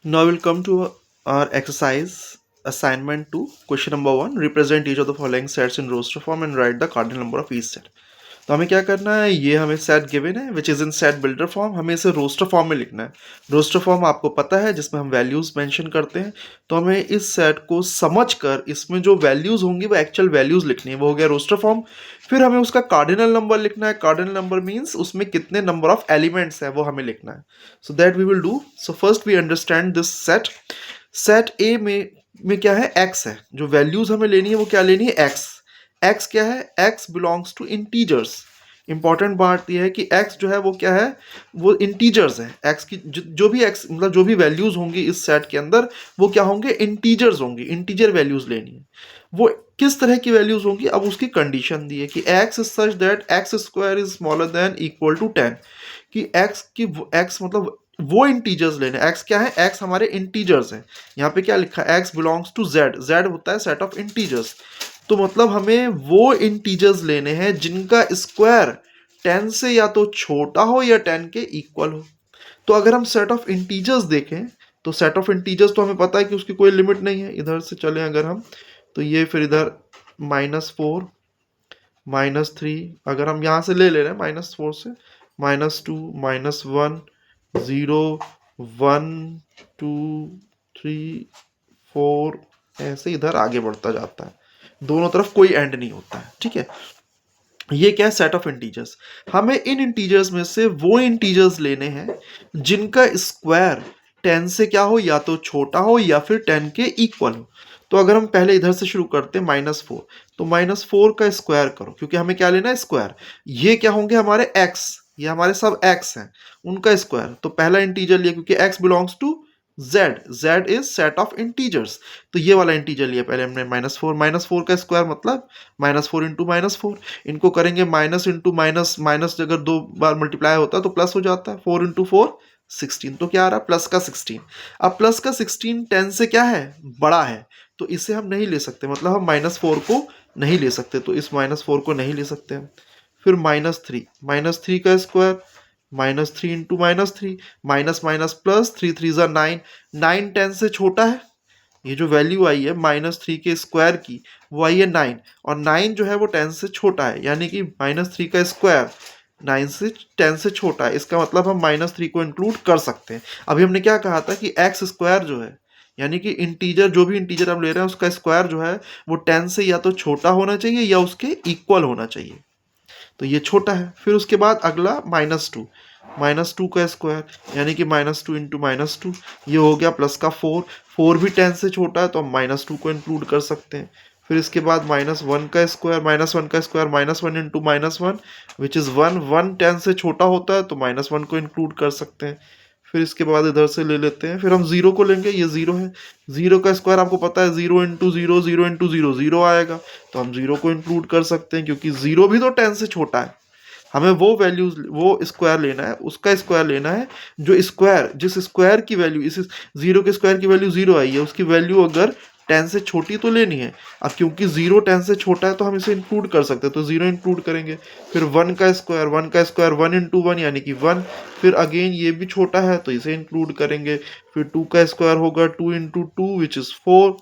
Now we'll come to our exercise assignment 2. Question number 1. Represent each of the following sets in roster form and write the cardinal number of each set. तो हमें क्या करना है, ये हमें set given है which is in set builder form, हमें इसे रोस्टर फॉर्म में लिखना है। रोस्टर फॉर्म आपको पता है जिसमें हम वैल्यूज़ मेंशन करते हैं। तो हमें इस सेट को समझकर इसमें जो वैल्यूज़ होंगी वो एक्चुअल वैल्यूज़ लिखनी है, वो हो गया रोस्टर फॉर्म। फिर हमें उसका कार्डिनल नंबर लिखना है। कार्डिनल नंबर मीन्स उसमें कितने नंबर ऑफ एलिमेंट्स है वो हमें लिखना है। So that we will do. So first we understand this set. Set A में क्या है, एक्स है। जो वैल्यूज़ हमें लेनी है वो क्या लेनी है, एक्स। एक्स क्या है, X belongs to integers. Important बात यह है कि x जो है वो क्या है, वो इंटीजर्स है। x की जो भी x मतलब जो भी वैल्यूज होंगी इस सेट के अंदर वो क्या होंगे, इंटीजर्स होंगी। इंटीजर वैल्यूज लेनी है। वो किस तरह की वैल्यूज होंगी, अब उसकी कंडीशन दी है कि x is such that x square is smaller than equal to 10। कि x मतलब वो इंटीजर्स लेने। x क्या है, x हमारे इंटीजर्स हैं। यहाँ पे क्या लिखा है, x belongs to z। z होता है सेट ऑफ इंटीजर्स। तो मतलब हमें वो इंटीजर्स लेने हैं जिनका स्क्वायर 10 से या तो छोटा हो या 10 के इक्वल हो। तो अगर हम सेट ऑफ इंटीजर्स देखें तो सेट ऑफ इंटीजर्स तो हमें पता है कि उसकी कोई लिमिट नहीं है। इधर से चलें अगर हम, तो ये फिर इधर -4 -3, अगर हम यहाँ से ले रहे हैं -4 से -2 -1 0 1 2 3 4, ऐसे इधर आगे बढ़ता जाता है। दोनों तरफ कोई एंड नहीं होता है, ठीक है। ये क्या है, सेट ऑफ इंटीजर्स। हमें इन इंटीजर्स में से वो इंटीजर्स लेने हैं जिनका स्क्वायर 10 से क्या हो, या तो छोटा हो या फिर 10 के इक्वल हो। तो अगर हम पहले इधर से शुरू करते हैं -4, तो -4 का स्क्वायर करो, क्योंकि हमें क्या लेना है, स्क्वायर। ये क्या होंगे, हमारे x, ये हमारे सब x हैं, उनका स्क्वायर। तो पहला इंटीजर लिया क्योंकि x belongs to z is set of integers. तो ये वाला इंटीजर लिया पहले हमने -4। -4 का स्क्वायर मतलब -4 इंटू -4। इनको करेंगे माइनस इंटू माइनस, माइनस अगर 2 बार मल्टीप्लाई होता है तो प्लस हो जाता है। 4 इंटू 4 16। तो क्या आ रहा है, प्लस का 16। अब प्लस का 16 10 से क्या है, बड़ा है। तो इसे हम नहीं ले सकते, मतलब हम -4 को नहीं ले सकते। तो इस -4 को नहीं ले सकते हम। फिर -3 का square -3 into -3, minus minus plus, 3 3 ज़ा 9। 9 10 से छोटा है। ये जो वैल्यू आई है -3 के स्क्वायर की, वो आई है 9। और 9 जो है वो 10 से छोटा है, यानी कि -3 का स्क्वायर 9 से 10 से छोटा है। इसका मतलब हम -3 को इंक्लूड कर सकते हैं। अभी हमने क्या कहा था कि एक्स स्क्वायर जो है, यानी कि इंटीजर, जो भी इंटीजर हम ले रहे हैं उसका स्क्वायर जो है वो 10 से या तो छोटा होना चाहिए या उसके इक्वल होना चाहिए। तो ये छोटा है। फिर उसके बाद अगला -2 का स्क्वायर, यानी कि -2 इंटू -2, ये हो गया प्लस का 4। 4 भी 10 से छोटा है तो हम -2 को इंक्लूड कर सकते हैं। फिर इसके बाद -1 का स्क्वायर, -1 इंटू -1 विच इज़ 1। 1 10 से छोटा होता है तो -1 को इंक्लूड कर सकते हैं। फिर इसके बाद इधर से ले लेते हैं, फिर हम 0 को लेंगे। ये 0 है। 0 का स्क्वायर आपको पता है 0 इंटू 0, 0 इंटू 0 0 आएगा। तो हम 0 को इंक्लूड कर सकते हैं क्योंकि 0 भी तो 10 से छोटा है। हमें वो वैल्यूज, वो स्क्वायर लेना है, उसका स्क्वायर लेना है जो स्क्वायर, जिस स्क्वायर की वैल्यू, इस 0 के स्क्वायर की वैल्यू 0 आई है, उसकी वैल्यू अगर 10 से छोटी तो लेनी है। अब क्योंकि 0 10 से छोटा है तो हम इसे इंक्लूड कर सकते हैं, तो 0 इंक्लूड करेंगे। फिर 1 का स्क्वायर, 1 इंटू 1 यानी कि 1। फिर अगेन ये भी छोटा है तो इसे इंक्लूड करेंगे। फिर 2 का स्क्वायर होगा 2 इंटू 2 विच इज़ 4।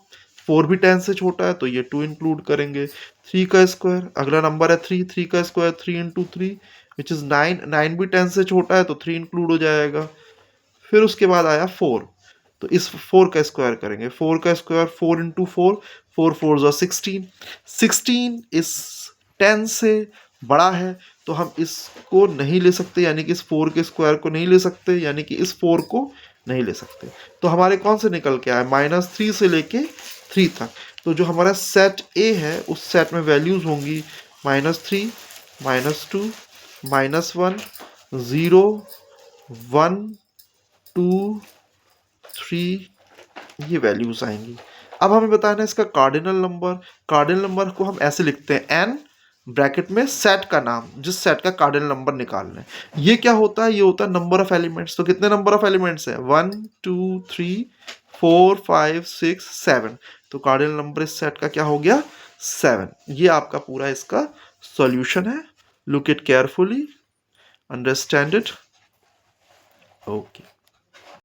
4 भी 10 से छोटा है तो ये 2 इंक्लूड करेंगे। 3 का स्क्वायर, अगला नंबर है 3। 3 का स्क्वायर 3 इंटू 3 विच इज़ 9। 9 भी 10 से छोटा है तो 3 इंक्लूड हो जाएगा। फिर उसके बाद आया 4, तो इस 4 का स्क्वायर करेंगे। 4 का स्क्वायर 4 इंटू 4, 4 4 ज़ा 16। 16 इस 10 से बड़ा है तो हम इसको नहीं ले सकते, यानी कि इस 4 के स्क्वायर को नहीं ले सकते, यानी कि इस 4 को नहीं ले सकते। तो हमारे कौन से निकल के आए, -3 से लेके 3 तक। तो जो हमारा सेट ए है उस सेट में वैल्यूज होंगी -3 -2 -1 0 1 2 3, ये वैल्यूज आएंगी। अब हमें बताना है इसका कार्डिनल नंबर। कार्डिनल नंबर को हम ऐसे लिखते हैं, एन ब्रैकेट में सेट का नाम, जिस सेट का कार्डिनल नंबर निकालना है। ये क्या होता है, ये होता है नंबर ऑफ एलिमेंट्स। तो कितने नंबर ऑफ एलिमेंट्स है, 1 2 3 4 5 6 7। तो कार्डिनल नंबर इस सेट का क्या हो गया, 7। ये आपका पूरा इसका सॉल्यूशन है। Look it carefully, understand it. Okay.